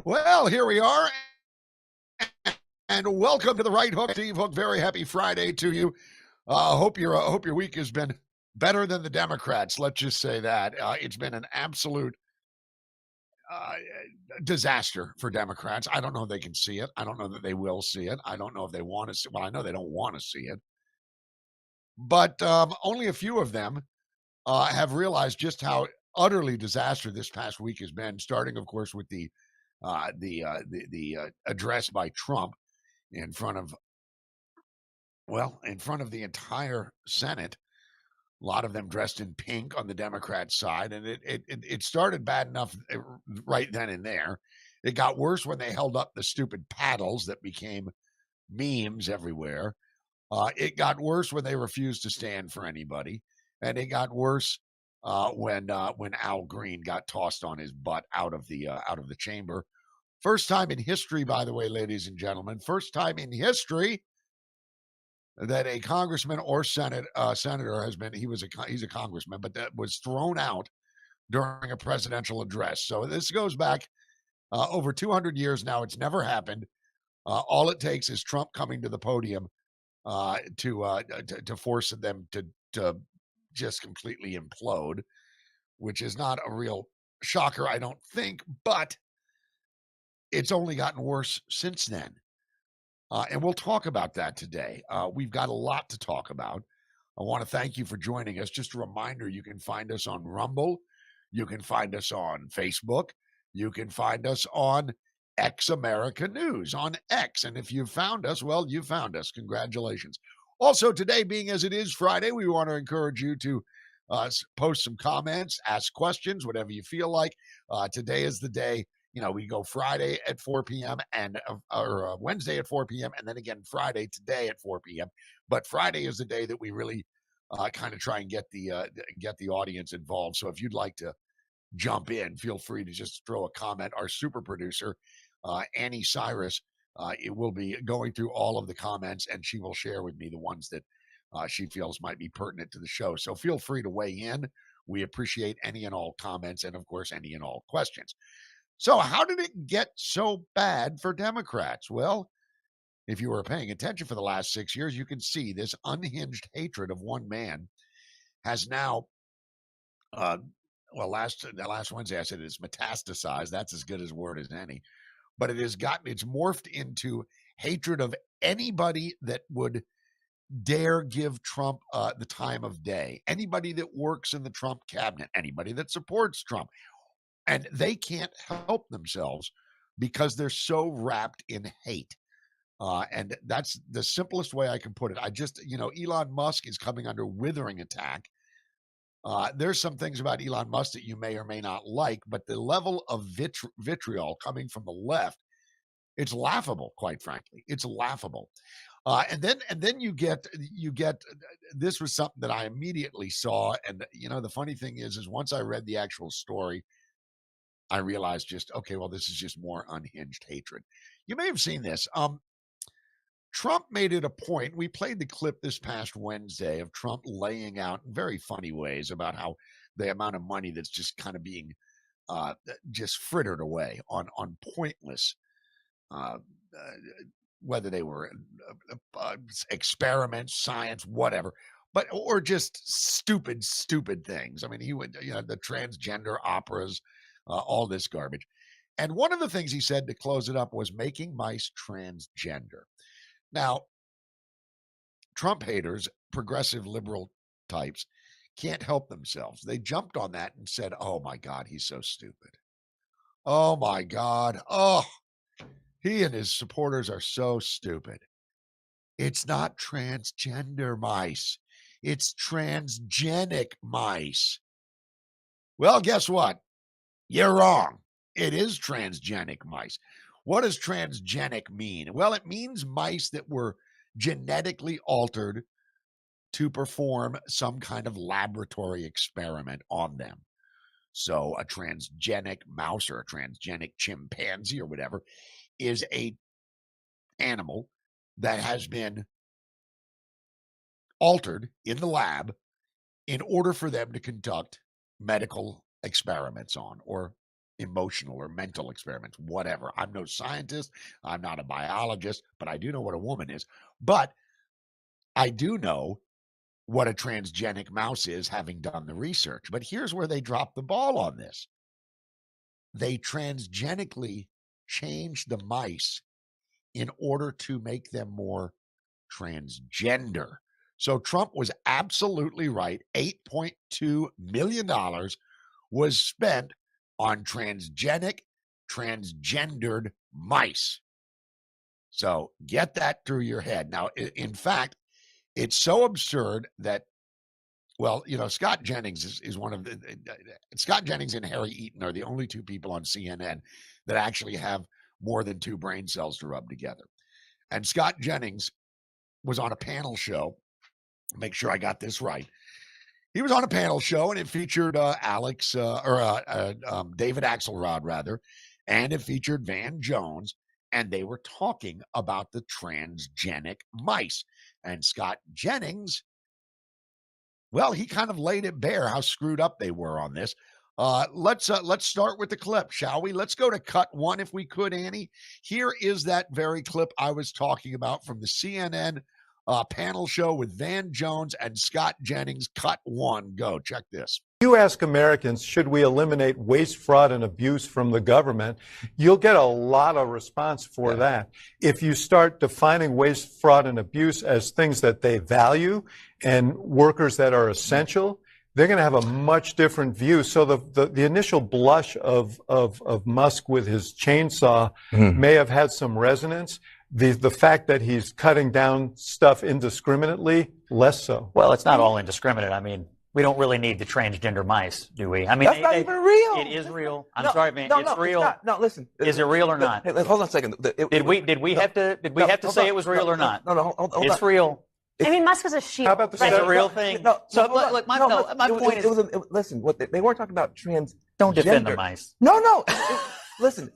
Well, here we are, and welcome to the Right Hook, Steve Hook. Very happy Friday to you. Hope your week has been better than the Democrats. Let's just say that it's been an absolute uh, disaster for Democrats. I don't know if they can see it. I don't know that they will see it. I don't know if they want to see. Well, I know they don't want to see it, but only a few of them have realized just how utterly disaster this past week has been. Starting, of course, with the address by Trump in front of in front of the entire Senate. A lot of them dressed in pink on the Democrat side, and it started bad enough right then and there. It got worse when they held up the stupid paddles that became memes everywhere. It got worse when they refused to stand for anybody, and it got worse when Al Green got tossed on his butt out of the chamber. First time in history, by the way, ladies and gentlemen, first time in history that a congressman or senator has been. He's a congressman, but that was thrown out during a presidential address. So this goes back over 200 years now. It's never happened. All it takes is Trump coming to the podium to force them to just completely implode, which is not a real shocker, I don't think, but it's only gotten worse since then. And we'll talk about that today. We've got a lot to talk about. I want to thank you for joining us. Just a reminder, you can find us on Rumble. You can find us on Facebook. You can find us on X America News on X. And if you've found us, well, you found us. Congratulations. Also, today, being as it is Friday, we want to encourage you to post some comments, ask questions, whatever you feel like. Today is the day. We go Friday at 4 p.m. and or Wednesday at 4 p.m. and then again Friday today at 4 p.m. But Friday is the day that we really kind of try and get the audience involved. So if you'd like to jump in, feel free to just throw a comment. Our super producer, Annie Cyrus, it will be going through all of the comments, and she will share with me the ones that she feels might be pertinent to the show. So feel free to weigh in. We appreciate any and all comments, and of course, any and all questions. So, how did it get so bad for Democrats? Well, if you were paying attention for the last 6 years, you can see this unhinged hatred of one man has now, uh, last Wednesday I said it's metastasized. That's as good as word as any. But it's morphed into hatred of anybody that would dare give Trump the time of day, anybody that works in the Trump cabinet, anybody that supports Trump. And they can't help themselves because they're so wrapped in hate. And that's the simplest way I can put it. Elon Musk is coming under withering attack. There's some things about Elon Musk that you may or may not like, but the level of vitriol coming from the left, it's laughable, quite frankly. It's laughable. And then you get this was something that I immediately saw. And the funny thing is once I read the actual story, I realized just, okay, well, this is just more unhinged hatred. You may have seen this. Trump made it a point. We played the clip this past Wednesday of Trump laying out in very funny ways about how the amount of money that's just kind of being just frittered away on pointless, uh, uh, whether they were experiments, science, whatever, or just stupid things. I mean, he would, the transgender operas, all this garbage. And one of the things he said to close it up was making mice transgender. Now, Trump haters, progressive liberal types, can't help themselves. They jumped on that and said, "Oh my God, he's so stupid. Oh my God. Oh, he and his supporters are so stupid. It's not transgender mice. It's transgenic mice." Well, guess what? You're wrong. It is transgenic mice. What does transgenic mean? Well, it means mice that were genetically altered to perform some kind of laboratory experiment on them. So a transgenic mouse or a transgenic chimpanzee or whatever is a animal that has been altered in the lab in order for them to conduct medical experiments on or emotional or mental experiments, whatever. I'm no scientist. I'm not a biologist, but I do know what a woman is. But I do know what a transgenic mouse is, having done the research. But here's where they dropped the ball on this. They transgenically changed the mice in order to make them more transgender. So Trump was absolutely right. $8.2 million was spent on transgendered mice. So get that through your head. Now, in fact, it's so absurd that, well, Scott Jennings is one of Scott Jennings and Harry Eaton are the only two people on CNN that actually have more than two brain cells to rub together. And Scott Jennings was on a panel show. Make sure I got this right. He was on a panel show, and it featured David Axelrod, rather, and it featured Van Jones, and they were talking about the transgenic mice. And Scott Jennings, well, he kind of laid it bare how screwed up they were on this. Let's start with the clip, shall we? Let's go to cut one, if we could, Annie. Here is that very clip I was talking about from the CNN panel show with Van Jones and Scott Jennings. Cut one. Go. Check this. You ask Americans, should we eliminate waste, fraud, and abuse from the government? You'll get a lot of response for that. If you start defining waste, fraud, and abuse as things that they value and workers that are essential, they're going to have a much different view. So the initial blush of Musk with his chainsaw may have had some resonance. The fact that he's cutting down stuff indiscriminately, less so. Well, it's not all indiscriminate. I mean, we don't really need the transgender mice, do we? I mean, that's not even real. It is real. I'm sorry, man. It's real. It's not. No, listen. Is it real or not? Hey, hold on a second. Did we have to say it was real or not? No, hold it's real. I mean, Musk was a shield. How about the It's a real thing. So look, my point is, listen. They weren't talking about trans. Don't defend the mice. No. Listen,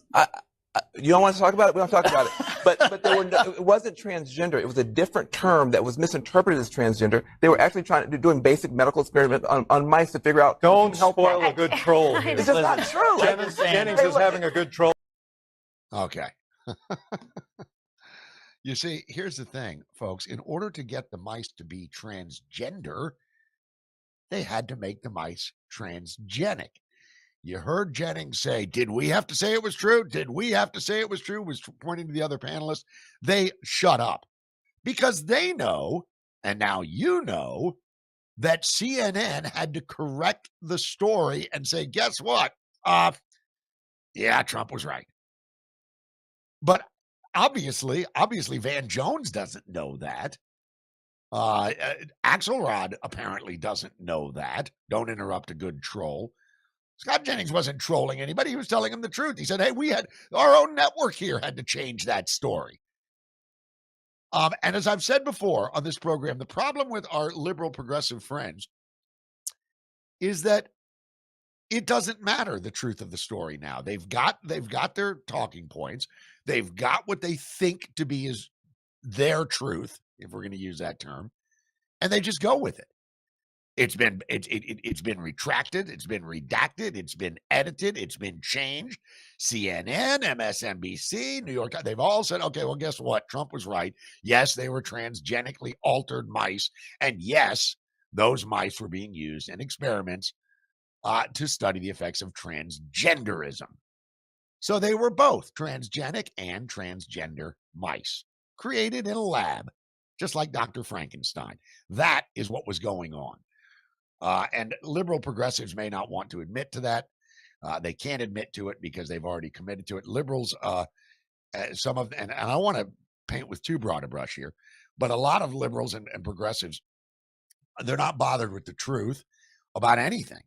you don't want to talk about it. We don't talk about it. But it wasn't transgender. It was a different term that was misinterpreted as transgender. They were actually doing basic medical experiments on mice to figure out. Don't spoil a good troll. It's just not true. Jennings is having a good troll. Okay. You see, here's the thing, folks. In order to get the mice to be transgender, they had to make the mice transgenic. You heard Jennings say, did we have to say it was true? Did we have to say it was true? Was pointing to the other panelists. They shut up because they know, and now you know, that CNN had to correct the story and say, guess what? Yeah, Trump was right. But obviously, Van Jones doesn't know that. Axelrod apparently doesn't know that. Don't interrupt a good troll. Scott Jennings wasn't trolling anybody. He was telling him the truth. He said, hey, we had our own network here had to change that story. And as I've said before on this program, the problem with our liberal progressive friends is that it doesn't matter the truth of the story now. They've got their talking points. They've got what they think to be is their truth, if we're going to use that term, and they just go with it. It's been retracted, it's been redacted, it's been edited, it's been changed. CNN, MSNBC, New York Times, they've all said, okay, well, guess what? Trump was right. Yes, they were transgenically altered mice. And yes, those mice were being used in experiments to study the effects of transgenderism. So they were both transgenic and transgender mice created in a lab, just like Dr. Frankenstein. That is what was going on. And liberal progressives may not want to admit to that. They can't admit to it because they've already committed to it. Liberals, some of, and I want to paint with too broad a brush here, but a lot of liberals and progressives, they're not bothered with the truth about anything.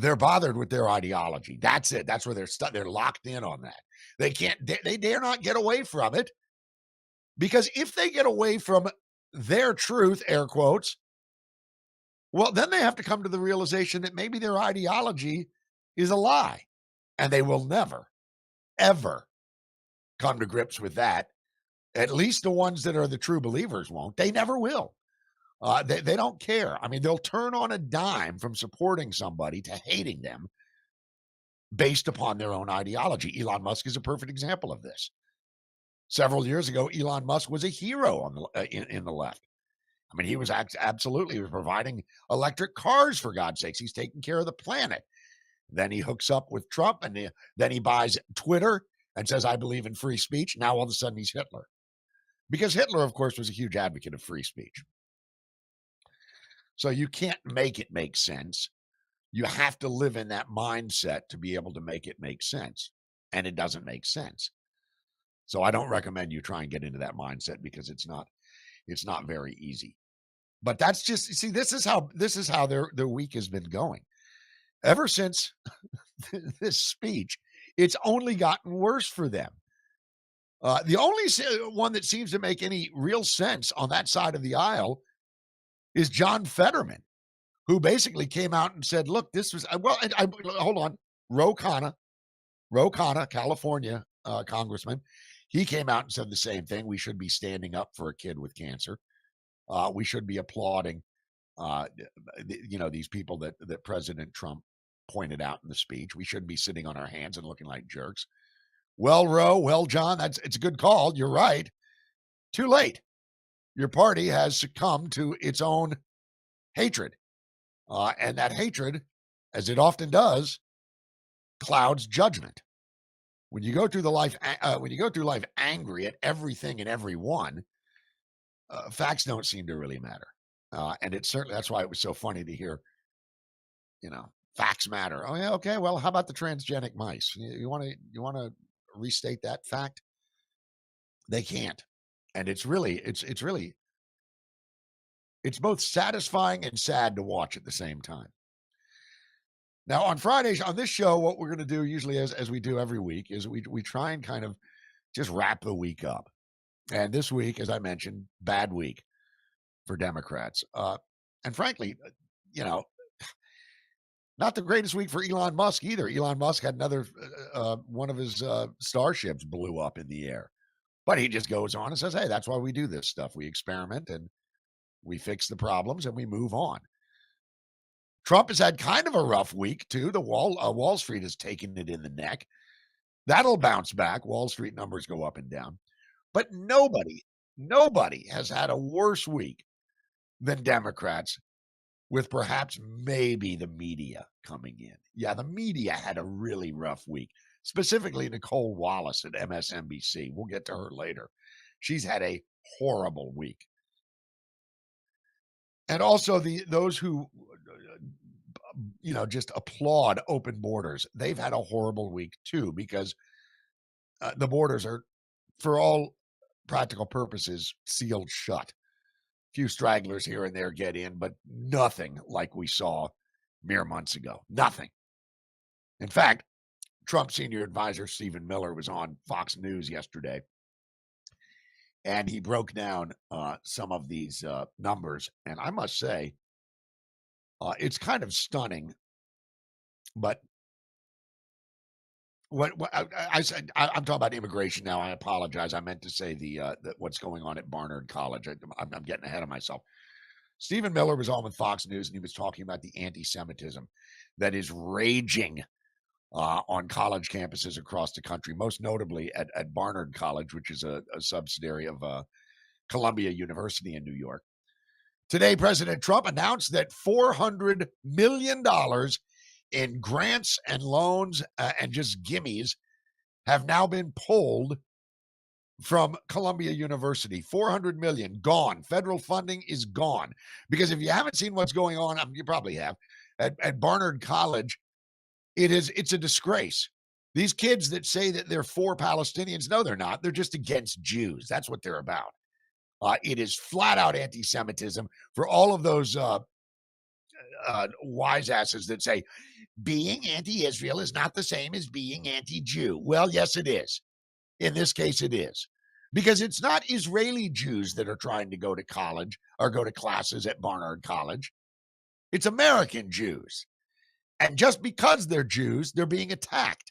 They're bothered with their ideology. That's it. That's where they're stuck. They're locked in on that. They can't, they dare not get away from it, because if they get away from their truth, air quotes, well, then they have to come to the realization that maybe their ideology is a lie, and they will never, ever come to grips with that. At least the ones that are the true believers won't. They never will. They don't care. I mean, they'll turn on a dime from supporting somebody to hating them based upon their own ideology. Elon Musk is a perfect example of this. Several years ago, Elon Musk was a hero on in the left. I mean, he was absolutely providing electric cars, for God's sakes. He's taking care of the planet. Then he hooks up with Trump, and then he buys Twitter and says, I believe in free speech. Now all of a sudden he's Hitler. Because Hitler, of course, was a huge advocate of free speech. So you can't make it make sense. You have to live in that mindset to be able to make it make sense. And it doesn't make sense. So I don't recommend you try and get into that mindset, because it's not very easy. But that's just, see, this is how their week has been going. Ever since this speech, it's only gotten worse for them. The only one that seems to make any real sense on that side of the aisle is John Fetterman, who basically came out and said, look, this was, hold on, Ro Khanna, California congressman, he came out and said the same thing. We should be standing up for a kid with cancer. We should be applauding, these people that President Trump pointed out in the speech. We shouldn't be sitting on our hands and looking like jerks. Well, Ro, well, John, it's a good call. You're right. Too late. Your party has succumbed to its own hatred. And that hatred, as it often does, clouds judgment. When you go through life angry at everything and everyone, facts don't seem to really matter. And that's why it was so funny to hear, facts matter. Oh yeah, okay. Well, how about the transgenic mice? You want to restate that fact? They can't. And it's both satisfying and sad to watch at the same time. Now, on Fridays on this show, what we're going to do usually, as we do every week, is we try and kind of just wrap the week up. And this week, as I mentioned, bad week for Democrats. And frankly, not the greatest week for Elon Musk either. Elon Musk had another one of his starships blew up in the air. But he just goes on and says, hey, that's why we do this stuff. We experiment and we fix the problems and we move on. Trump has had kind of a rough week, too. The Wall Street has taken it in the neck. That'll bounce back. Wall Street numbers go up and down. But nobody has had a worse week than Democrats, with perhaps maybe the media coming in. Yeah, the media had a really rough week, specifically Nicole Wallace at MSNBC. We'll get to her later. She's had a horrible week. And also those who just applaud open borders, they've had a horrible week too, because the borders are, for all practical purposes, sealed shut. A few stragglers here and there get in, but nothing like we saw mere months ago. Nothing. In fact, Trump senior advisor Stephen Miller was on Fox News yesterday, and he broke down some of these numbers. And I must say, it's kind of stunning. But what I said, I'm talking about immigration now. I apologize. I meant to say the what's going on at Barnard College. I'm getting ahead of myself. Stephen Miller was on with Fox News, and he was talking about the anti-Semitism that is raging on college campuses across the country, most notably at Barnard College, which is a subsidiary of Columbia University in New York. Today, President Trump announced that $400 million in grants and loans and just gimmies have now been pulled from Columbia University. 400 million gone. Federal funding is gone. Because if you haven't seen what's going on, you probably have, at Barnard College, it's a disgrace. These kids that say that they're for Palestinians, no, they're not. They're just against Jews. That's what they're about. It is flat out anti-Semitism for all of those wise asses that say being anti-Israel is not the same as being anti-Jew. Well, yes, it is. In this case, it is. Because it's not Israeli Jews that are trying to go to college or go to classes at Barnard College. It's American Jews. And just because they're Jews, they're being attacked.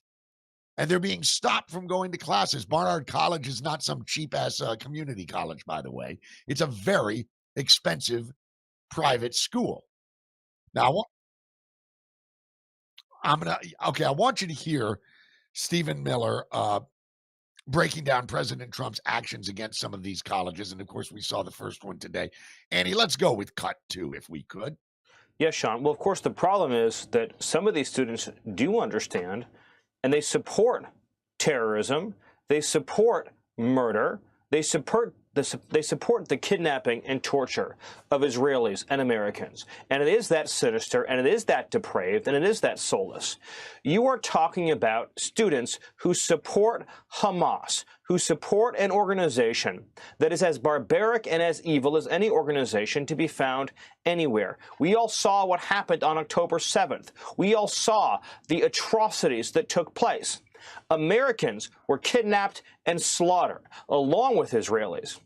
And they're being stopped from going to classes. Barnard College is not some cheap-ass community college, by the way. It's a very expensive private school. Now, okay, I want you to hear Stephen Miller breaking down President Trump's actions against some of these colleges. And of course, we saw the first one today. Annie, let's go with cut two, if we could. Yes, Sean. Well, of course, the problem is that some of these students do understand and they support terrorism, they support murder, they support the kidnapping and torture of Israelis and Americans. And it is that sinister, and it is that depraved, and it is that soulless. You are talking about students who support Hamas, who support an organization that is as barbaric and as evil as any organization to be found anywhere. We all saw what happened on October 7th. We all saw the atrocities that took place. Americans were kidnapped and slaughtered, along with Israelis.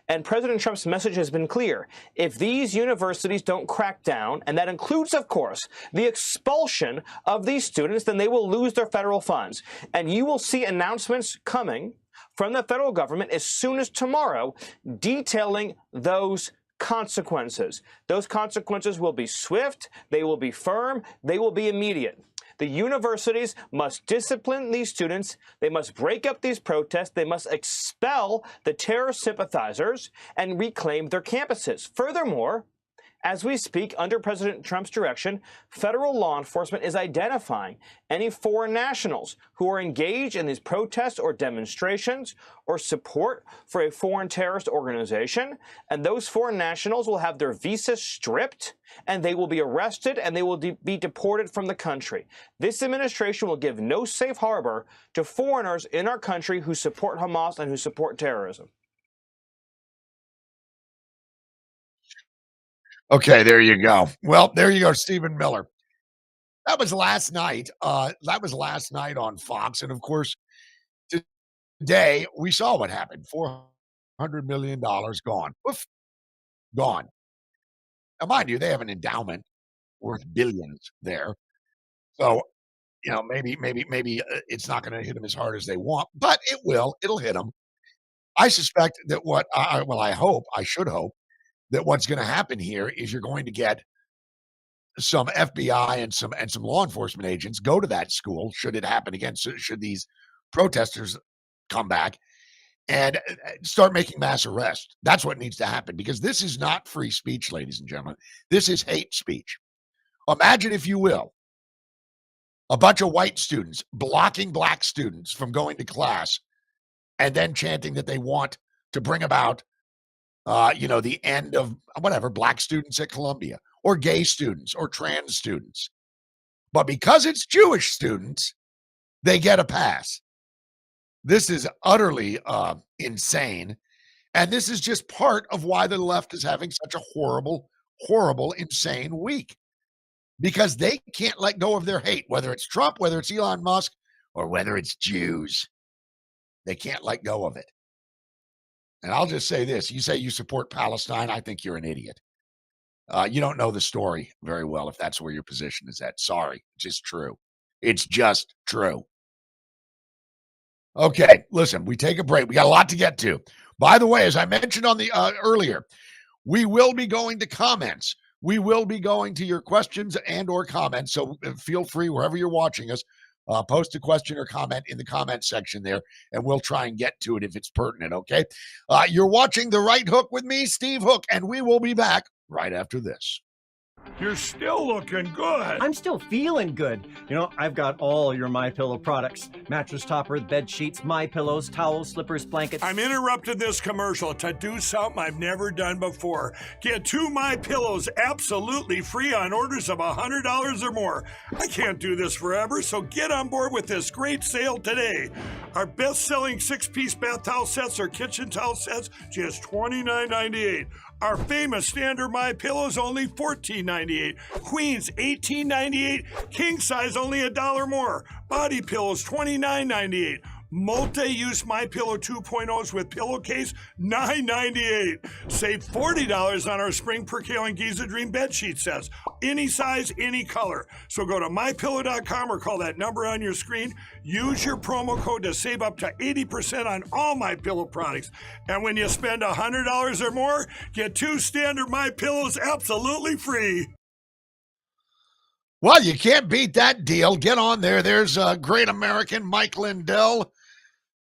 And President Trump's message has been clear. If these universities don't crack down, and that includes, of course, the expulsion of these students, then they will lose their federal funds. And you will see announcements coming from the federal government as soon as tomorrow detailing those consequences. Those consequences will be swift, they will be firm, they will be immediate. The universities must discipline these students. They must break up these protests. They must expel the terrorist sympathizers and reclaim their campuses. Furthermore, as we speak, under President Trump's direction, federal law enforcement is identifying any foreign nationals who are engaged in these protests or demonstrations or support for a foreign terrorist organization. And those foreign nationals will have their visas stripped, and they will be arrested, and they will be deported from the country. This administration will give no safe harbor to foreigners in our country who support Hamas and who support terrorism. Okay, there you go. Well, there you go, Stephen Miller. That was last night. On Fox. And of course, today we saw what happened. $400 million gone. Oof, gone. Now, mind you, they have an endowment worth billions there. So, maybe it's not going to hit them as hard as they want, but it will. It'll hit them. I suspect that I should hope that what's going to happen here is you're going to get some FBI and some law enforcement agents go to that school should it happen again. So should these protesters come back and start making mass arrests? That's what needs to happen, because this is not free speech, ladies and gentlemen. This is hate speech. Imagine, if you will, a bunch of white students blocking black students from going to class and then chanting that they want to bring about the end of whatever, black students at Columbia or gay students or trans students. But because it's Jewish students, they get a pass. This is utterly insane. And this is just part of why the left is having such a horrible, horrible, insane week. Because they can't let go of their hate, whether it's Trump, whether it's Elon Musk, or whether it's Jews. They can't let go of it. And I'll just say this. You say you support Palestine, I think you're an idiot. You don't know the story very well if that's where your position is at. Sorry, it's just true. It's just true. Okay, listen, we take a break. We got a lot to get to. By the way, as I mentioned on the earlier, we will be going to comments. We will be going to your questions and or comments. So feel free, wherever you're watching us, post a question or comment in the comment section there, and we'll try and get to it if it's pertinent, okay? You're watching The Right Hook with me, Steve Hook, and we will be back right after this. You're still looking good. I'm still feeling good. You know, I've got all your MyPillow products. Mattress topper, bed sheets, MyPillows, towels, slippers, blankets. I'm interrupting this commercial to do something I've never done before. Get 2 MyPillows absolutely free on orders of $100 or more. I can't do this forever, so get on board with this great sale today. Our best-selling 6-piece bath towel sets or kitchen towel sets, just $29.98. Our famous standard MyPillows only $14.98. Queens $18.98. King size only $1 more. Body pillows $29.98. Multi-use MyPillow 2.0s with pillowcase $9.98. Save $40 on our Spring Percale and Giza Dream bedsheet sets. Any size, any color. So go to MyPillow.com or call that number on your screen. Use your promo code to save up to 80% on all MyPillow products. And when you spend $100 or more, get 2 standard MyPillows absolutely free. Well, you can't beat that deal. Get on there. There's a great American, Mike Lindell.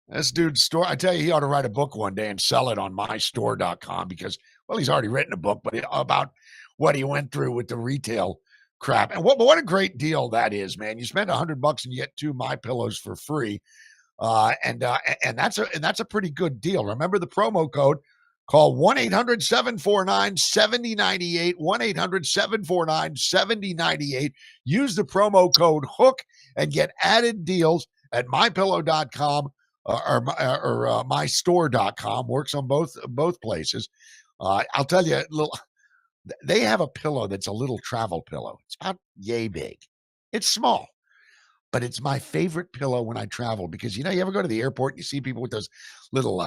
This dude's store. I tell you, he ought to write a book one day and sell it on mystore.com because, well, he's already written a book, but about what he went through with the retail crap. And what a great deal that is, man. You spend $100 and you get 2 My Pillows for free. And that's a pretty good deal. Remember the promo code. Call 1-800-749-7098, 1-800-749-7098. Use the promo code HOOK and get added deals at mypillow.com or mystore.com. Works on both places. I'll tell you, they have a pillow that's a little travel pillow. It's about yay big. It's small, but it's my favorite pillow when I travel because, you ever go to the airport and you see people with those little,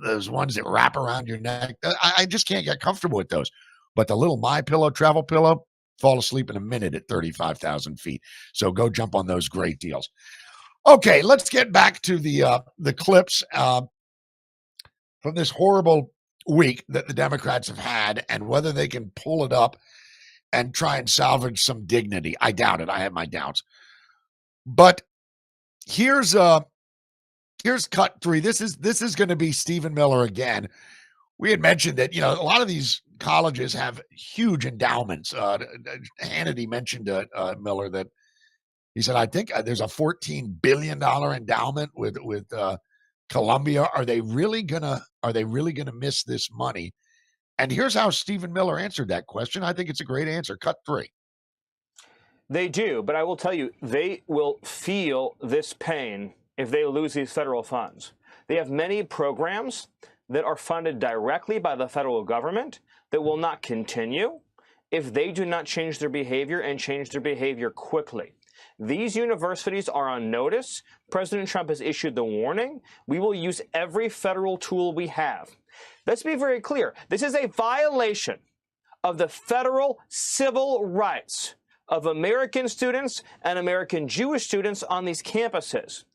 those ones that wrap around your neck. I just can't get comfortable with those. But the little My Pillow travel pillow, fall asleep in a minute at 35,000 feet. So go jump on those great deals. Okay, let's get back to the clips from this horrible week that the Democrats have had and whether they can pull it up and try and salvage some dignity. I doubt it. I have my doubts. But here's cut 3. This is going to be Stephen Miller again. We had mentioned that, a lot of these colleges have huge endowments. Hannity mentioned Miller that he said, I think there's a $14 billion endowment with Columbia. Are they really gonna miss this money? And here's how Stephen Miller answered that question. I think it's a great answer. Cut 3. They do, but I will tell you, they will feel this pain if they lose these federal funds. They have many programs that are funded directly by the federal government that will not continue if they do not change their behavior and change their behavior quickly. These universities are on notice. President Trump has issued the warning. We will use every federal tool we have. Let's be very clear. This is a violation of the federal civil rights of American students and American Jewish students on these campuses.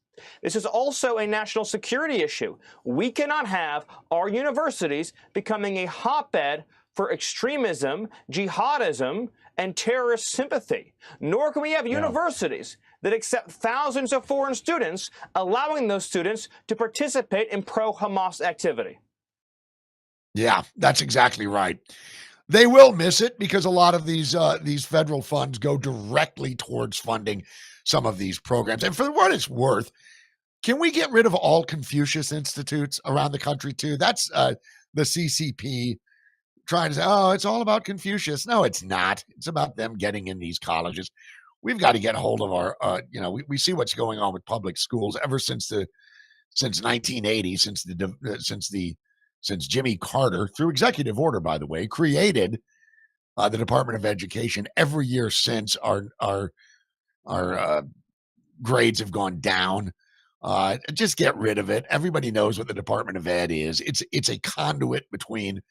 This is also a national security issue. We cannot have our universities becoming a hotbed for extremism, jihadism, and terrorist sympathy. Nor can we have universities that accept thousands of foreign students, allowing those students to participate in pro-Hamas activity. Yeah, that's exactly right. They will miss it because a lot of these federal funds go directly towards funding some of these programs. And for what it's worth, can we get rid of all Confucius institutes around the country too? That's the CCP trying to say, oh, it's all about Confucius. No, it's not. It's about them getting in these colleges. We've got to get a hold of our, we see what's going on with public schools ever since 1980, since Jimmy Carter, through executive order, by the way, created the Department of Education. Every year since, our grades have gone down. Just get rid of it. Everybody knows what the Department of Ed is. It's a conduit between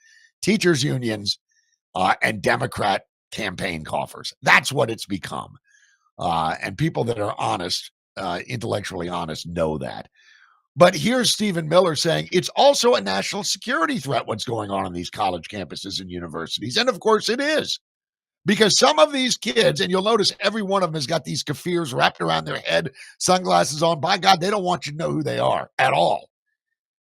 teachers' unions and Democrat campaign coffers. That's what it's become. And people that are honest, intellectually honest, know that. But here's Stephen Miller saying it's also a national security threat what's going on these college campuses and universities. And of course it is. Because some of these kids, and you'll notice every one of them has got these kafirs wrapped around their head, sunglasses on. By God, they don't want you to know who they are at all.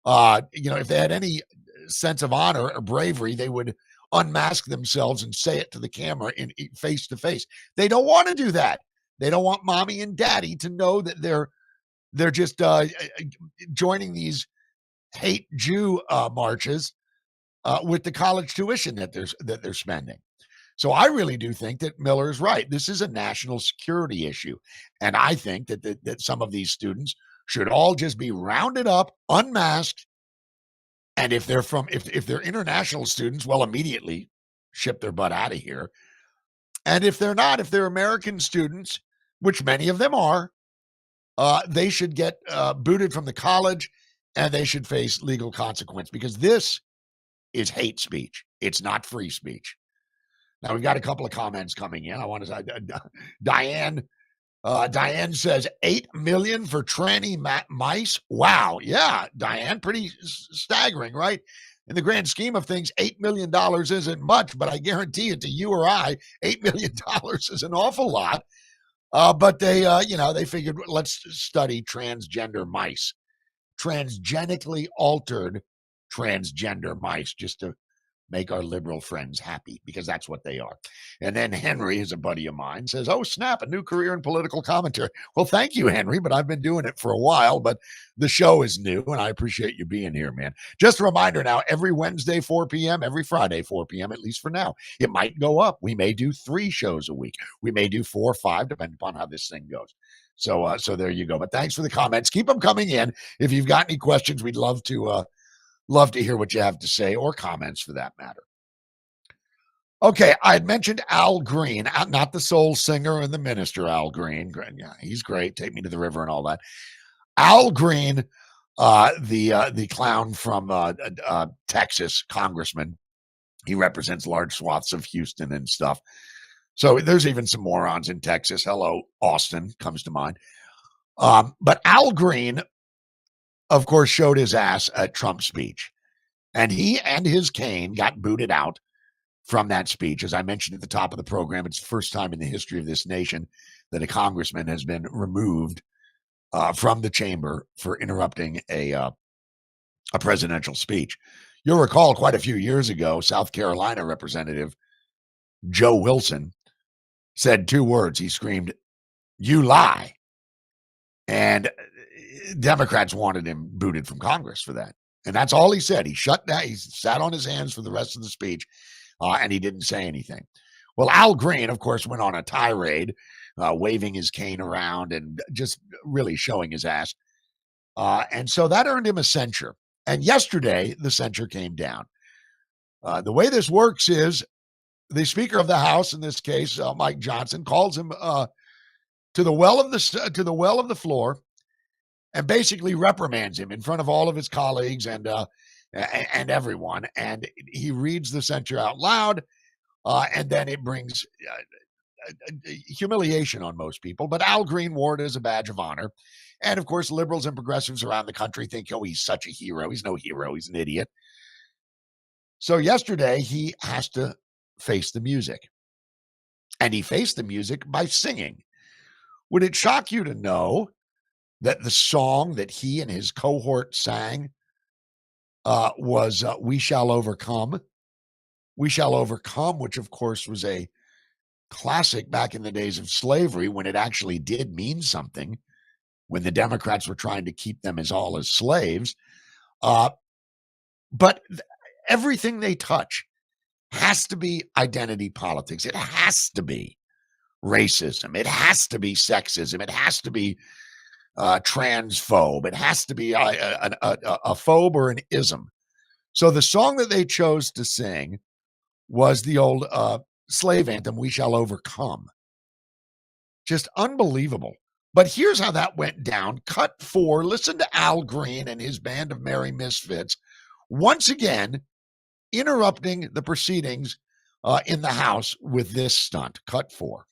If they had any sense of honor or bravery, they would unmask themselves and say it to the camera in face to face. They don't want to do that. They don't want mommy and daddy to know that they're just joining these hate Jew marches with the college tuition that they're spending. So I really do think that Miller is right. This is a national security issue, and I think that some of these students should all just be rounded up, unmasked, and if they're international students, well, immediately ship their butt out of here. And if they're not, if they're American students, which many of them are, they should get booted from the college and they should face legal consequence because this is hate speech. It's not free speech. Now, we've got a couple of comments coming in. I want to say, Diane says, $8 million for tranny mice. Wow. Yeah, Diane, pretty staggering, right? In the grand scheme of things, $8 million isn't much, but I guarantee it to you or I, $8 million is an awful lot. But they, they figured, let's study transgender mice, transgenically altered transgender mice, just to make our liberal friends happy, because that's what they are. And then Henry, who's a buddy of mine, says, oh, snap, a new career in political commentary. Well, thank you, Henry, but I've been doing it for a while, but the show is new, and I appreciate you being here, man. Just a reminder now, every Wednesday, 4 p.m., every Friday, 4 p.m., at least for now. It might go up. We may do 3 shows a week. We may do 4 or 5, depending upon how this thing goes. So there you go. But thanks for the comments. Keep them coming in. If you've got any questions, we'd love to hear what you have to say, or comments for that matter. Okay, I had mentioned Al Green, not the soul singer and the minister, Al Green. Yeah, he's great. Take me to the river and all that. Al Green, the clown from Texas, congressman. He represents large swaths of Houston and stuff. So there's even some morons in Texas. Hello, Austin comes to mind. But Al Green, of course, showed his ass at Trump's speech. And he and his cane got booted out from that speech. As I mentioned at the top of the program, it's the first time in the history of this nation that a congressman has been removed from the chamber for interrupting a presidential speech. You'll recall quite a few years ago, South Carolina Representative Joe Wilson said 2 words. He screamed, "You lie." And Democrats wanted him booted from Congress for that. And that's all he said. He shut down. He sat on his hands for the rest of the speech, and he didn't say anything. Well, Al Green, of course, went on a tirade, waving his cane around and just really showing his ass. And so that earned him a censure. And yesterday, the censure came down. The way this works is the Speaker of the House, in this case, Mike Johnson, calls him to the well of the floor, and basically reprimands him in front of all of his colleagues and everyone. And he reads the censure out loud, and then it brings humiliation on most people. But Al Green wore it as a badge of honor. And, of course, liberals and progressives around the country think, oh, he's such a hero. He's no hero. He's an idiot. So yesterday, he has to face the music. And he faced the music by singing. Would it shock you to know that the song that he and his cohort sang was We Shall Overcome? We Shall Overcome, which, of course, was a classic back in the days of slavery, when it actually did mean something, when the Democrats were trying to keep them as slaves. But everything they touch has to be identity politics. It has to be racism. It has to be sexism. It has to be transphobe. It has to be a phobe or an ism. So the song that they chose to sing was the old slave anthem, We Shall Overcome. Just unbelievable. But here's how that went down. Cut 4. Listen to Al Green and his band of merry misfits once again interrupting the proceedings in the House with this stunt. Cut 4.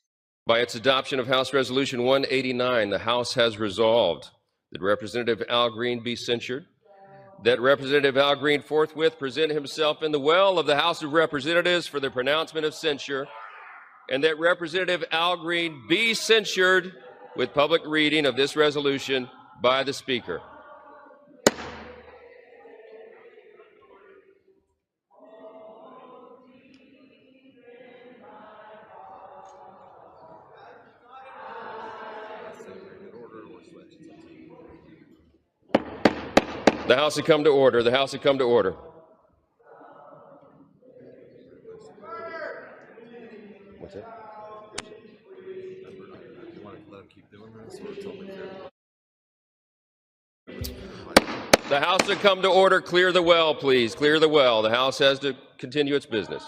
By its adoption of House Resolution 189, the House has resolved that Representative Al Green be censured, that Representative Al Green forthwith present himself in the well of the House of Representatives for the pronouncement of censure, and that Representative Al Green be censured with public reading of this resolution by the Speaker. The House had come to order. The House had come to order. What's that? The House had come to order. Clear the well, please. Clear the well. The House has to continue its business.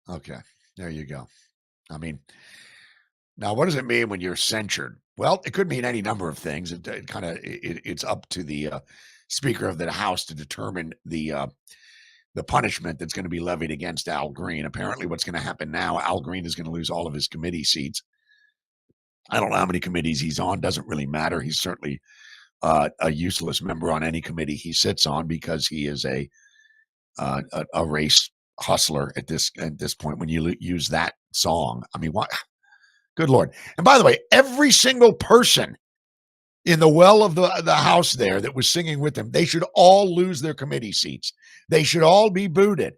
Okay, there you go. I mean, now what does it mean when you're censured? Well, it could mean any number of things. It's up to the Speaker of the House to determine the punishment that's going to be levied against Al Green. Apparently, what's going to happen now, Al Green is going to lose all of his committee seats. I don't know how many committees he's on. Doesn't really matter. He's certainly a useless member on any committee he sits on because he is a race hustler at this point. When you use that song, I mean, what? Good Lord! And by the way, every single person in the well of the house there that was singing with them, they should all lose their committee seats. They should all be booted.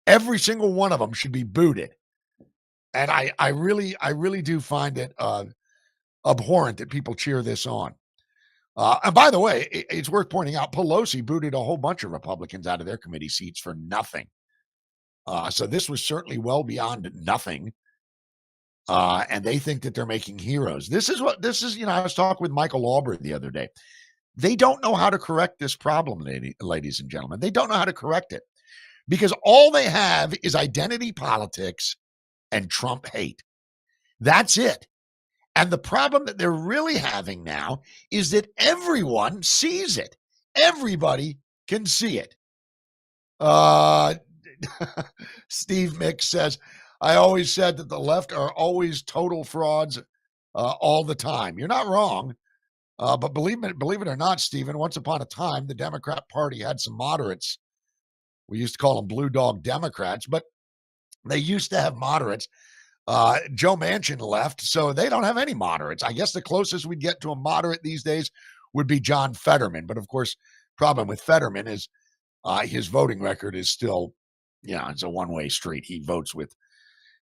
Every single one of them should be booted. And I really do find it abhorrent that people cheer this on. And by the way, it's worth pointing out, Pelosi booted a whole bunch of Republicans out of their committee seats for nothing. So this was certainly well beyond nothing. And they think that they're making heroes. This is, I was talking with Michael Albright the other day. They don't know how to correct this problem, ladies and gentlemen. They don't know how to correct it because all they have is identity politics and Trump hate. That's it. And the problem that they're really having now is that everyone sees it. Everybody can see it. Steve Mick says, I always said that the left are always total frauds all the time. You're not wrong. But believe it or not, Stephen, once upon a time, the Democrat Party had some moderates. We used to call them blue dog Democrats, but they used to have moderates. Joe Manchin left, so they don't have any moderates. I guess the closest we'd get to a moderate these days would be John Fetterman. But of course, problem with Fetterman is his voting record is still, it's a one-way street. He votes with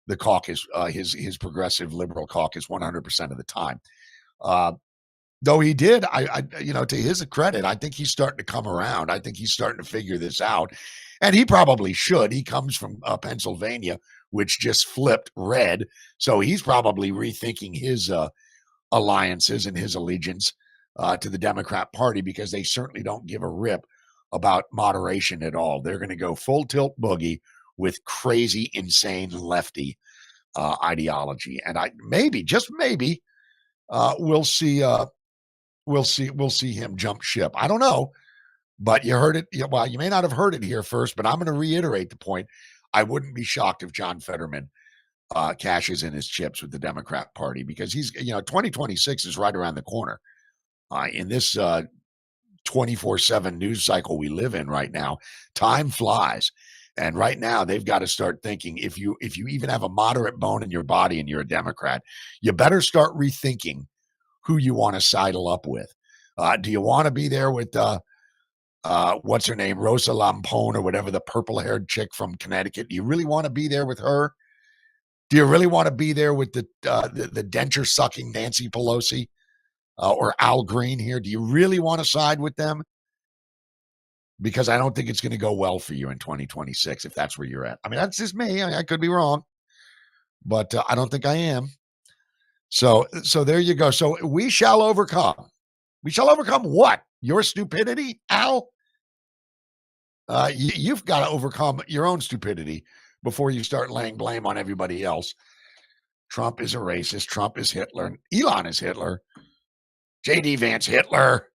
the caucus, his progressive liberal caucus 100% of the time. Though he did, to his credit, I think he's starting to come around. I think he's starting to figure this out. And he probably should. He comes from Pennsylvania, which just flipped red. So he's probably rethinking his alliances and his allegiance to the Democrat Party because they certainly don't give a rip about moderation at all. They're going to go full tilt boogie with crazy, insane lefty ideology. And just maybe, we'll see him jump ship. I don't know. But you heard it. Well, you may not have heard it here first, but I'm going to reiterate the point. I wouldn't be shocked if John Fetterman cashes in his chips with the Democrat Party because 2026 is right around the corner. In this 24/7 news cycle we live in right now, time flies. And right now they've got to start thinking if you even have a moderate bone in your body and you're a Democrat, you better start rethinking who you want to sidle up with. Do you want to be there with what's her name, Rosa Lampone or whatever, the purple-haired chick from Connecticut? Do you really want to be there with her? Do you really want to be there with the denture-sucking Nancy Pelosi or Al Green here? Do you really want to side with them? Because I don't think it's going to go well for you in 2026 if that's where you're at. I mean, that's just me. I could be wrong, but I don't think I am. So there you go. So we shall overcome. We shall overcome what? Your stupidity, Al? You've got to overcome your own stupidity before you start laying blame on everybody else. Trump is a racist. Trump is Hitler. Elon is Hitler. J.D. Vance, Hitler.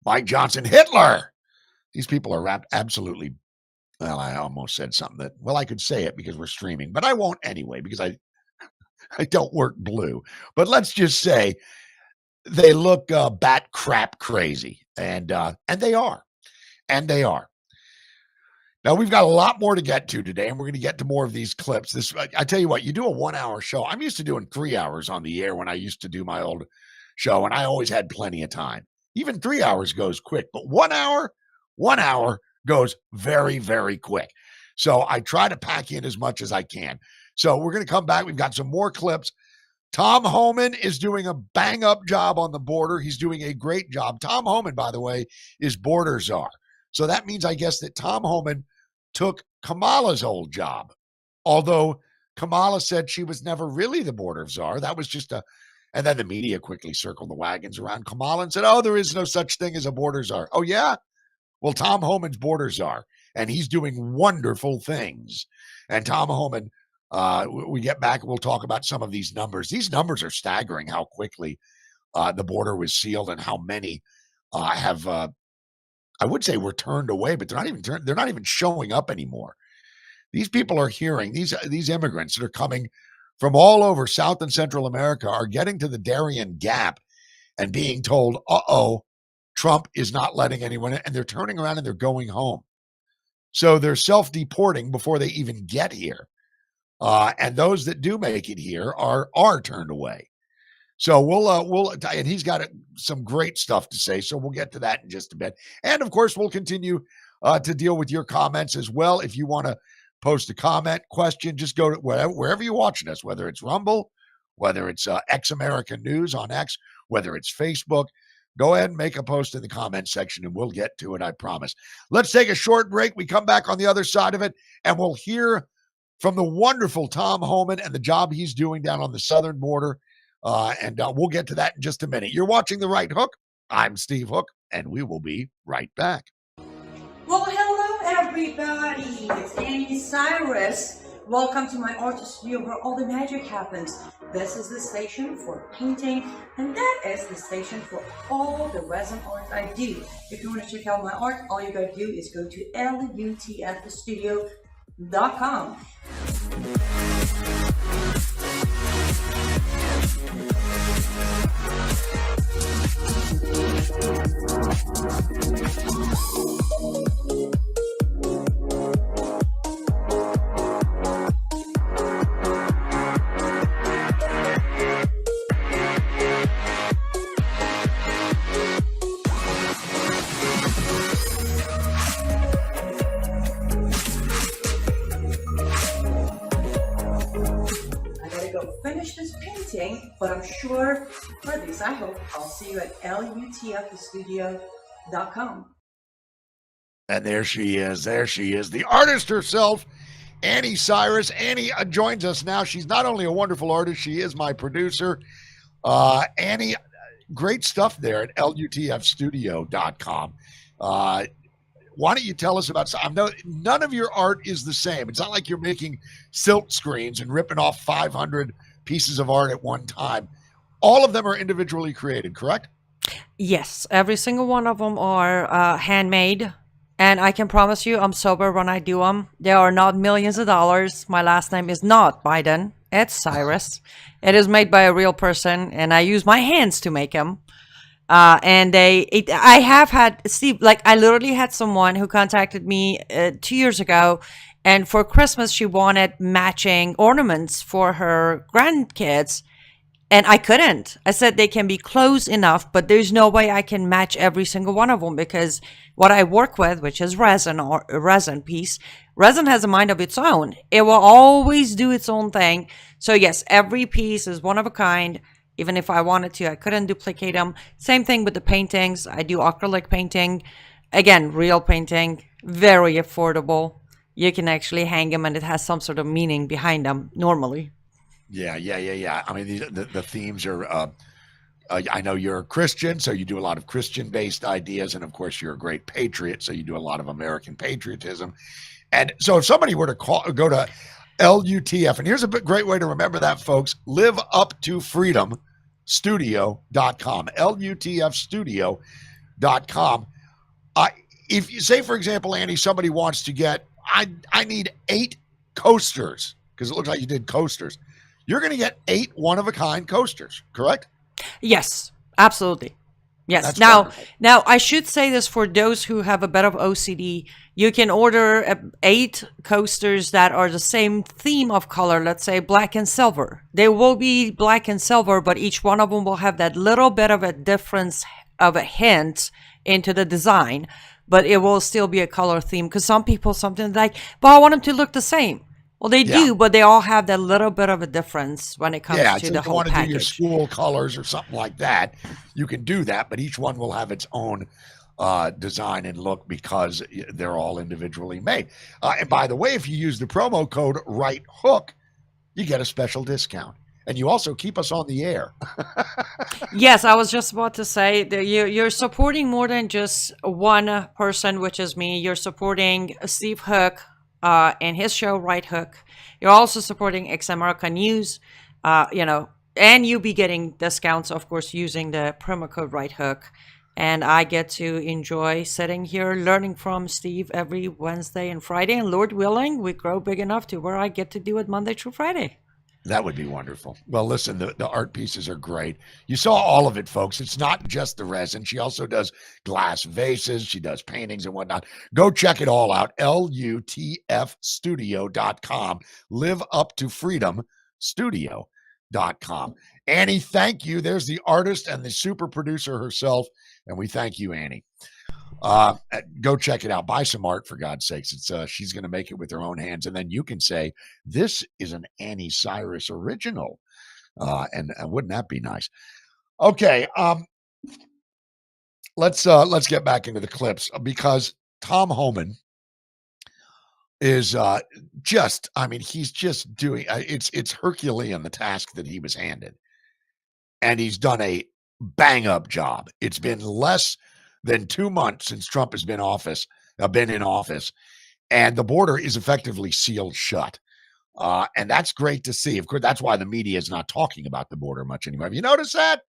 Mike Johnson, Hitler. These people are absolutely, well, I almost said something that, well, I could say it because we're streaming, but I won't anyway because I don't work blue. But let's just say they look bat crap crazy, and they are. And they are. Now, we've got a lot more to get to today, and we're going to get to more of these clips. I tell you what, you do a 1 hour show. I'm used to doing 3 hours on the air when I used to do my old show, and I always had plenty of time. Even 3 hours goes quick, but 1 hour goes very, very quick. So I try to pack in as much as I can. So we're going to come back. We've got some more clips. Tom Homan is doing a bang-up job on the border. He's doing a great job. Tom Homan, by the way, is border czar. So that means, I guess, that Tom Homan took Kamala's old job. Although Kamala said she was never really the border czar. That was just and then the media quickly circled the wagons around Kamala and said, oh, there is no such thing as a border czar. Oh, yeah? Well, Tom Homan's border czar, and he's doing wonderful things. And Tom Homan, we get back and we'll talk about some of these numbers. These numbers are staggering how quickly the border was sealed and how many have, I would say, were turned away, but they're not even showing up anymore. These people are hearing, these immigrants that are coming from all over South and Central America are getting to the Darien Gap and being told, uh-oh, Trump is not letting anyone in, and they're turning around and they're going home. So they're self-deporting before they even get here. And those that do make it here are turned away. So we'll and he's got some great stuff to say. So we'll get to that in just a bit. And of course, we'll continue to deal with your comments as well. If you want to post a comment, question, just go to wherever you're watching us, whether it's Rumble, whether it's X American News on X, whether it's Facebook. Go ahead and make a post in the comment section and we'll get to it, I promise. Let's take a short break. We come back on the other side of it and we'll hear from the wonderful Tom Homan and the job he's doing down on the southern border. And we'll get to that in just a minute. You're watching The Right Hook. I'm Steve Hook, and we will be right back. Well, hello, everybody. It's Annie Cyrus. Welcome to my art studio where all the magic happens. This is the station for painting, and that is the station for all the resin art I do. If you want to check out my art, all you gotta do is go to lutfstudio.com. Finish this painting, but I'm sure, for at least I hope, I'll see you at lutfstudio.com. And there she is, the artist herself, Annie Cyrus. Annie joins us now. She's not only a wonderful artist, she is my producer. Annie, great stuff there at lutfstudio.com. Why don't you tell us about, I know none of your art is the same. It's not like you're making silk screens and ripping off 500 pieces of art at one time. All of them are individually created, correct? Yes, every single one of them are handmade. And I can promise you I'm sober when I do them. They are not millions of dollars. My last name is not Biden. It's Cyrus. It is made by a real person, and I use my hands to make them. I have had, Steve, like I literally had someone who contacted me 2 years ago, and for Christmas she wanted matching ornaments for her grandkids, and I couldn't. I said they can be close enough, but there's no way I can match every single one of them because what I work with, which is resin or a resin piece, resin has a mind of its own. It will always do its own thing. So yes, every piece is one of a kind. Even if I wanted to, I couldn't duplicate them. Same thing with the paintings. I do acrylic painting. Again, real painting, very affordable. You can actually hang them and it has some sort of meaning behind them normally. Yeah. I mean, the themes are, I know you're a Christian, so you do a lot of Christian-based ideas. And of course, you're a great patriot, so you do a lot of American patriotism. And so if somebody were to go to LUTF, and here's a great way to remember that, folks, Live Up to Freedom Studio.com, LUTFstudio.com. If you say, for example, Annie, somebody wants to get, I need 8 coasters, because it looks like you did coasters. You're going to get 8 one-of-a-kind coasters, correct? Yes, absolutely. Yes. That's now, wonderful. now I should say this for those who have a bit of OCD. You can order 8 coasters that are the same theme of color, let's say black and silver. They will be black and silver, but each one of them will have that little bit of a difference of a hint into the design, but it will still be a color theme because some people, something like, but I want them to look the same. Well, they do, but they all have that little bit of a difference when it comes to the whole package. Yeah, if you want to do your school colors or something like that, you can do that, but each one will have its own design and look because they're all individually made. And by the way, if you use the promo code RightHook, you get a special discount. And you also keep us on the air. Yes, I was just about to say that you're supporting more than just one person, which is me. You're supporting Steve Hook and his show, Right Hook. You're also supporting X American News, and you'll be getting discounts, of course, using the promo code Right Hook. And I get to enjoy sitting here learning from Steve every Wednesday and Friday. And Lord willing, we grow big enough to where I get to do it Monday through Friday. That would be wonderful. Well, listen, the art pieces are great. You saw all of it, folks. It's not just the resin. She also does glass vases. She does paintings and whatnot. Go check it all out. LUTFstudio.com. Live Up to Freedom Studio.com. Annie, thank you. There's the artist and the super producer herself. And we thank you, Annie. Go check it out. Buy some art, for God's sakes. It's she's going to make it with her own hands, and then you can say this is an Annie Cyrus original, and wouldn't that be nice? Okay, let's get back into the clips because Tom Homan is just, I mean, he's just doing it's Herculean, the task that he was handed, and he's done a bang up job. It's been less than 2 months since Trump has been in office, and the border is effectively sealed shut. And that's great to see. Of course, that's why the media is not talking about the border much anymore. Have you noticed that?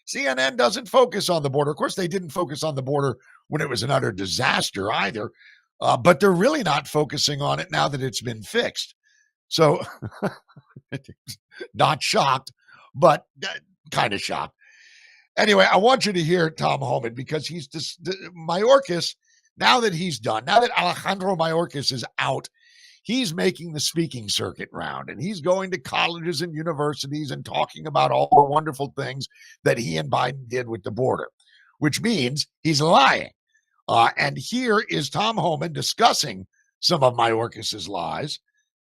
CNN doesn't focus on the border. Of course, they didn't focus on the border when it was an utter disaster either, but they're really not focusing on it now that it's been fixed. So, not shocked, but kind of shocked. Anyway, I want you to hear Tom Homan because he's just Mayorkas. Now that he's done, now that Alejandro Mayorkas is out, he's making the speaking circuit round, and he's going to colleges and universities and talking about all the wonderful things that he and Biden did with the border, which means he's lying. And here is Tom Homan discussing some of Mayorkas's lies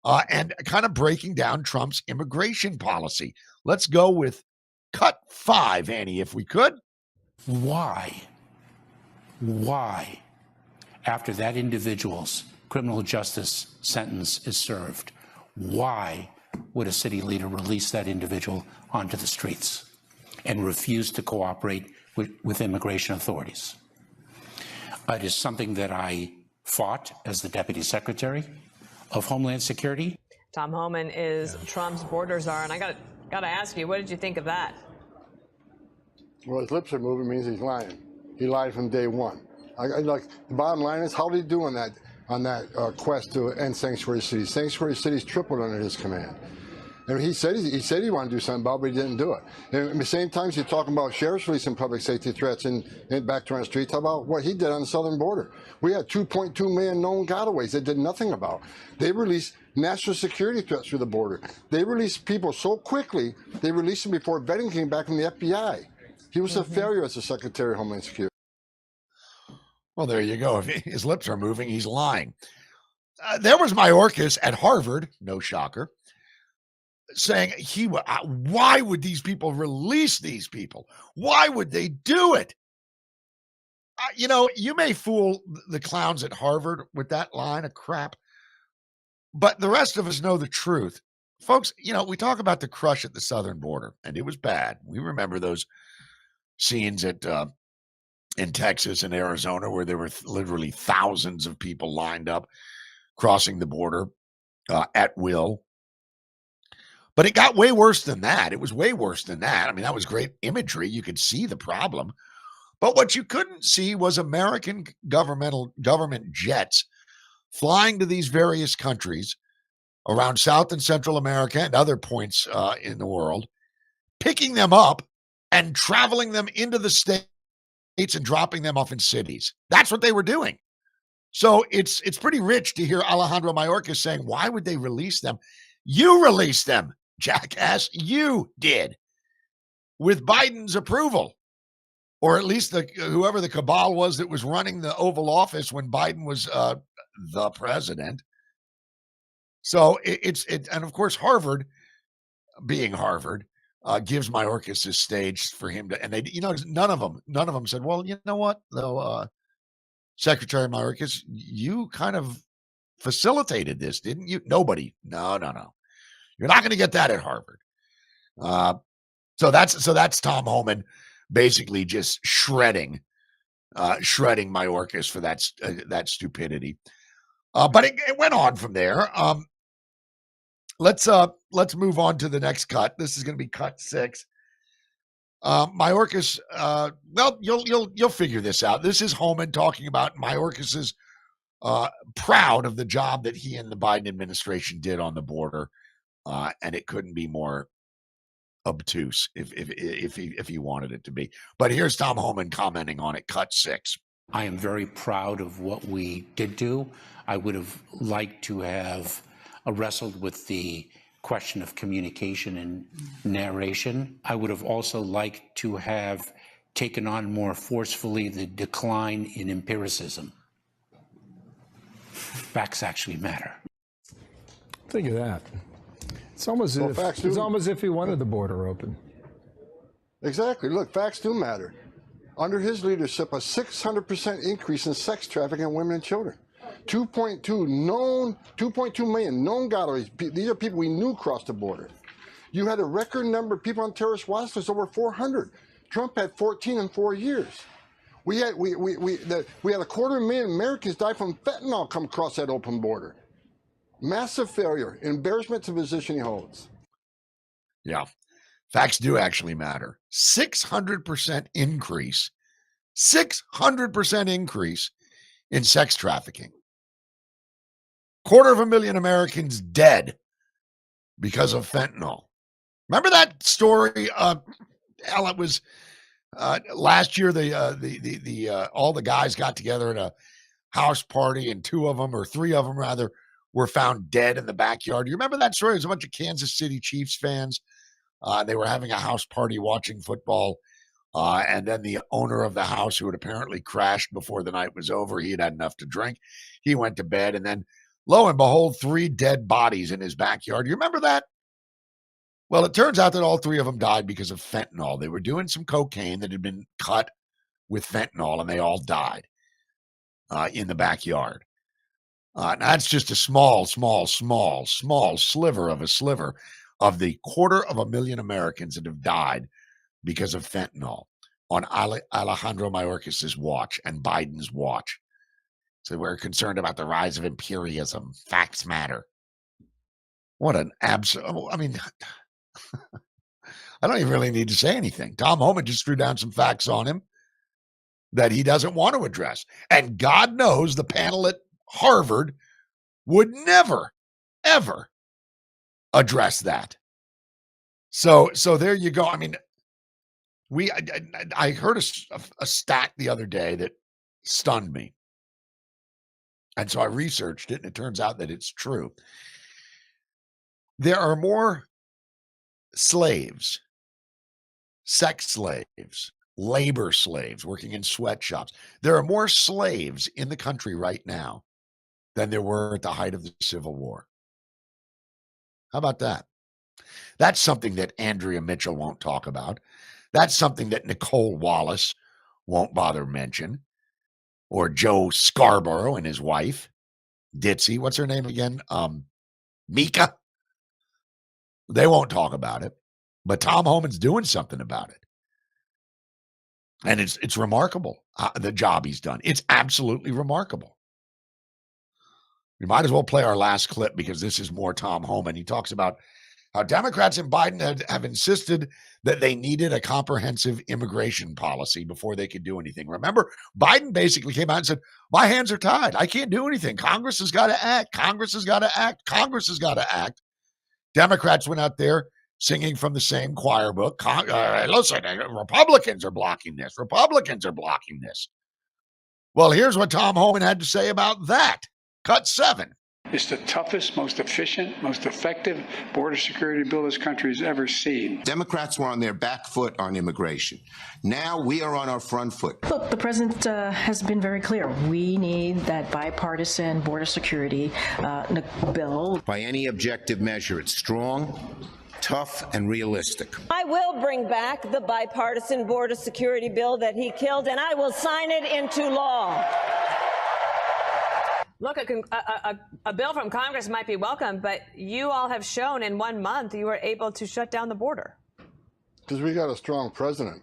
and kind of breaking down Trump's immigration policy. Let's go with cut 5, Annie, if we could. Why, after that individual's criminal justice sentence is served, why would a city leader release that individual onto the streets and refuse to cooperate with immigration authorities? It is something that I fought as the Deputy Secretary of Homeland Security. Tom Homan is Trump's border czar, and I got to ask you, what did you think of that? Well, his lips are moving means he's lying. He lied from day one. Like the bottom line is, how did he do on that quest to end sanctuary cities? Sanctuary cities tripled under his command. And he said he wanted to do something about it, but he didn't do it. And at the same time, he's talking about sheriffs releasing public safety threats and back to our streets. How about what he did on the southern border? We had 2.2 million known gotaways they did nothing about. They released national security threats through the border. They released people so quickly, they released them before vetting came back from the FBI. He was a failure as a Secretary of Homeland Security. Well, there you go. If his lips are moving, he's lying. There was Mayorkas at Harvard, no shocker, saying why would these people release these people? Why would they do it? You may fool the clowns at Harvard with that line of crap, but the rest of us know the truth. Folks, we talk about the crush at the southern border, and it was bad. We remember those scenes in Texas and Arizona where there were literally thousands of people lined up crossing the border at will. But it got way worse than that. It was way worse than that. I mean, that was great imagery. You could see the problem. But what you couldn't see was American government jets flying to these various countries around South and Central America and other points in the world, picking them up and traveling them into the states and dropping them off in cities. That's what they were doing. So it's pretty rich to hear Alejandro Mayorkas saying, why would they release them? You released them, jackass. You did. With Biden's approval. Or at least whoever the cabal was that was running the Oval Office when Biden was the president. So and of course, Harvard, being Harvard, gives Mayorkas his stage for him to, and they, none of them said, well, you know what, though, Secretary Mayorkas, you kind of facilitated this, didn't you? Nobody. No. You're not going to get that at Harvard. So that's Tom Homan basically just shredding Mayorkas for that stupidity. But it went on from there. Let's move on to the next cut. This is going to be cut 6. Mayorkas, well, you'll figure this out. This is Homan talking about Mayorkas's proud of the job that he and the Biden administration did on the border. and it couldn't be more obtuse if he wanted it to be. But here's Tom Homan commenting on it. Cut 6. I am very proud of what we did do. I would have liked to have wrestled with the question of communication and narration. I would have also liked to have taken on more forcefully the decline in empiricism. Facts actually matter. Think of that. It's almost as if he wanted the border open. Exactly. Look, facts do matter. Under his leadership, a 600% increase in sex trafficking of women and children. 2.2 million known gotaways. These are people we knew crossed the border. You had a record number of people on terrorist watch list, over 400. Trump had 14 in 4 years. We had 250,000 Americans die from fentanyl come across that open border. Massive failure, embarrassment to the position he holds. Yeah, facts do actually matter. 600% increase. 600% increase in sex trafficking. 250,000 Americans dead because of fentanyl. Remember that story? It was last year. All the guys got together at a house party, and 2 of them, or 3 of them rather, were found dead in the backyard. You remember that story? It was a bunch of Kansas City Chiefs fans. They were having a house party watching football. And then the owner of the house, who had apparently crashed before the night was over, he had had enough to drink. He went to bed, and then lo and behold, 3 dead bodies in his backyard. You remember that? Well, it turns out that all 3 of them died because of fentanyl. They were doing some cocaine that had been cut with fentanyl, and they all died in the backyard. That's just a small sliver of of the 250,000 Americans that have died because of fentanyl on Alejandro Mayorkas's watch and Biden's watch. So we're concerned about the rise of imperialism. Facts matter. What an absolute, I mean, I don't even really need to say anything. Tom Homan just threw down some facts on him that he doesn't want to address. And God knows the panel at Harvard would never, ever address that. So there you go. I mean, I heard a stat the other day that stunned me. And so I researched it, and it turns out that it's true. There are more slaves, sex slaves, labor slaves working in sweatshops. There are more slaves in the country right now than there were at the height of the Civil War. How about that? That's something that Andrea Mitchell won't talk about. That's something that Nicole Wallace won't bother mention. Or Joe Scarborough and his wife, Ditzy. What's her name again? Mika. They won't talk about it. But Tom Homan's doing something about it. And it's remarkable, the job he's done. It's absolutely remarkable. We might as well play our last clip because this is more Tom Homan. He talks about how Democrats and Biden have insisted that they needed a comprehensive immigration policy before they could do anything. Remember, Biden basically came out and said, my hands are tied. I can't do anything. Congress has got to act. Congress has got to act. Congress has got to act. Democrats went out there singing from the same choir book. Listen, Republicans are blocking this. Republicans are blocking this. Well, here's what Tom Homan had to say about that. Cut 7. It's the toughest, most efficient, most effective border security bill this country has ever seen. Democrats were on their back foot on immigration. Now we are on our front foot. Look, the president has been very clear. We need that bipartisan border security bill. By any objective measure, it's strong, tough, and realistic. I will bring back the bipartisan border security bill that he killed, and I will sign it into law. Look, a bill from Congress might be welcome, but you all have shown in 1 month you were able to shut down the border. Because we got a strong president.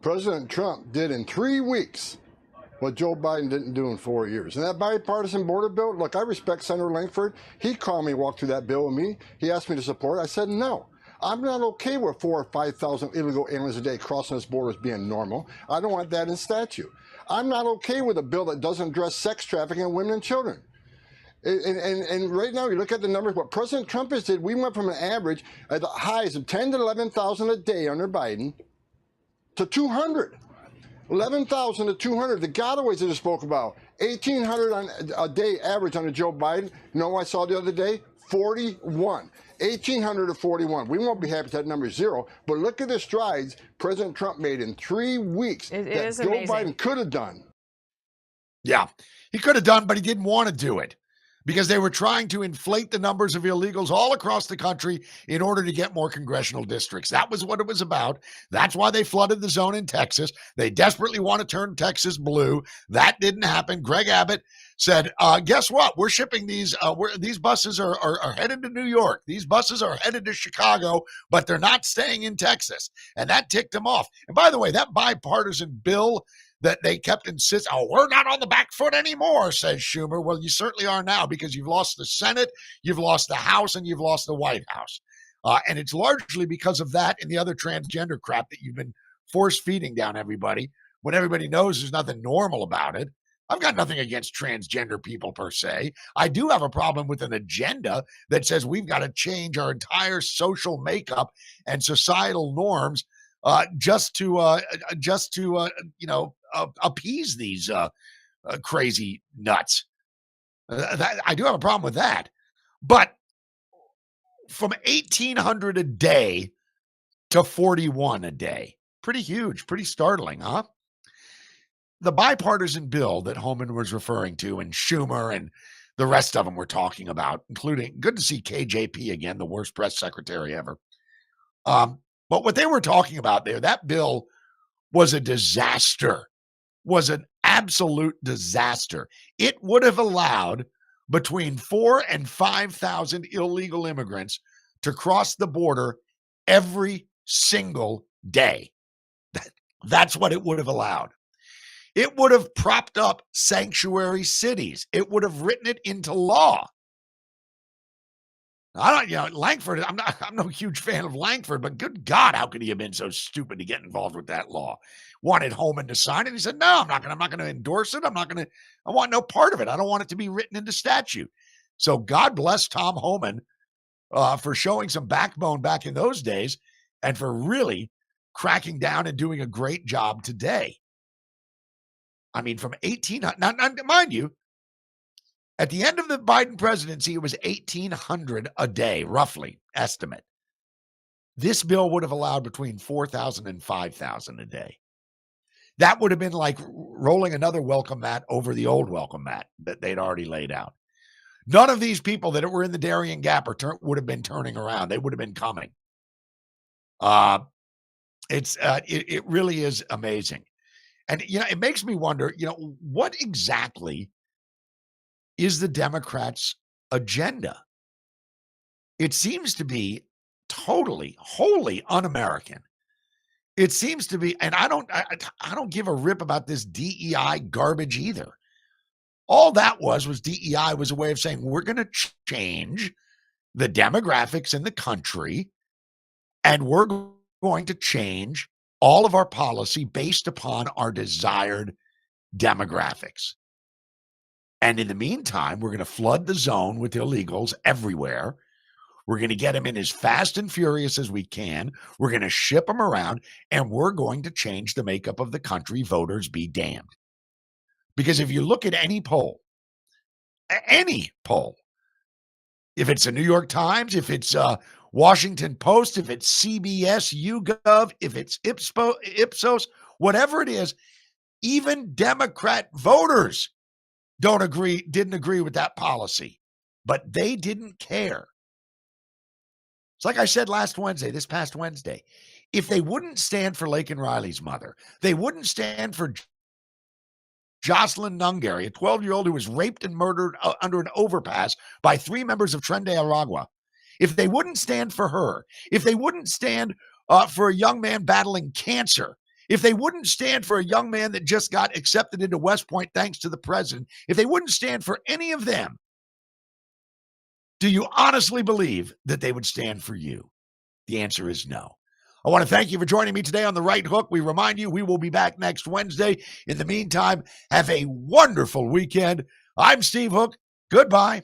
President Trump did in 3 weeks what Joe Biden didn't do in 4 years. And that bipartisan border bill, look, I respect Senator Langford. He called me, walked through that bill with me. He asked me to support it. I said no. I'm not okay with 4,000 or 5,000 illegal aliens a day crossing this border as being normal. I don't want that in statute. I'm not okay with a bill that doesn't address sex trafficking of women and children. And right now, you look at the numbers, what President Trump has did, we went from an average at the highs of 10 to 11,000 a day under Biden to 200. 11,000 to 200. The gotaways that I spoke about, 1,800 a day average under Joe Biden. You know what I saw the other day? 41. 1,800 to 41. We won't be happy if that number is zero, but look at the strides President Trump made in 3 weeks that Joe Biden could have done. Yeah, he could have done, but he didn't want to do it because they were trying to inflate the numbers of illegals all across the country in order to get more congressional districts. That was what it was about. That's why they flooded the zone in Texas. They desperately want to turn Texas blue. That didn't happen. Greg Abbott said, guess what? We're shipping these. These buses are headed to New York. These buses are headed to Chicago, but they're not staying in Texas. And that ticked him off. And by the way, that bipartisan bill that they kept insisting, we're not on the back foot anymore, says Schumer. Well, you certainly are now because you've lost the Senate, you've lost the House, and you've lost the White House. And it's largely because of that and the other transgender crap that you've been force feeding down everybody when everybody knows there's nothing normal about it. I've got nothing against transgender people per se. I do have a problem with an agenda that says we've got to change our entire social makeup and societal norms just to appease these crazy nuts. I do have a problem with that. But from 1,800 a day to 41 a day, pretty huge, pretty startling, huh? The bipartisan bill that Homan was referring to and Schumer and the rest of them were talking about, including, good to see KJP again, the worst press secretary ever. But what they were talking about there, that bill was a disaster, was an absolute disaster. It would have allowed between 4,000 and 5,000 illegal immigrants to cross the border every single day. That's what it would have allowed. It would have propped up sanctuary cities. It would have written it into law. Langford, I'm no huge fan of Langford, but good God, how could he have been so stupid to get involved with that law? Wanted Homan to sign it. He said, no, I'm not going to endorse it. I want no part of it. I don't want it to be written into statute. So God bless Tom Homan for showing some backbone back in those days and for really cracking down and doing a great job today. I mean, from 1,800, now, mind you, at the end of the Biden presidency, it was 1,800 a day, roughly, estimate. This bill would have allowed between 4,000 and 5,000 a day. That would have been like rolling another welcome mat over the old welcome mat that they'd already laid out. None of these people that were in the Darien Gap would have been turning around. They would have been coming. It really is amazing. And, it makes me wonder, what exactly is the Democrats' agenda? It seems to be totally, wholly un-American. It seems to be, and I don't give a rip about this DEI garbage either. All that was DEI was a way of saying we're going to change the demographics in the country, and we're going to change all of our policy based upon our desired demographics. And in the meantime, we're going to flood the zone with illegals everywhere. We're going to get them in as fast and furious as we can. We're going to ship them around, and we're going to change the makeup of the country. Voters be damned. Because if you look at any poll, if it's the New York Times, if it's Washington Post, if it's CBS, YouGov, if it's Ipsos, whatever it is, even Democrat voters didn't agree with that policy, but they didn't care. It's like I said this past Wednesday, if they wouldn't stand for Laken Riley's mother, they wouldn't stand for Jocelyn Nungary, a 12-year-old who was raped and murdered under an overpass by 3 members of Tren de Aragua. If they wouldn't stand for her, if they wouldn't stand for a young man battling cancer, if they wouldn't stand for a young man that just got accepted into West Point thanks to the president, if they wouldn't stand for any of them, do you honestly believe that they would stand for you? The answer is no. I want to thank you for joining me today on The Right Hook. We remind you we will be back next Wednesday. In the meantime, have a wonderful weekend. I'm Steve Hook. Goodbye.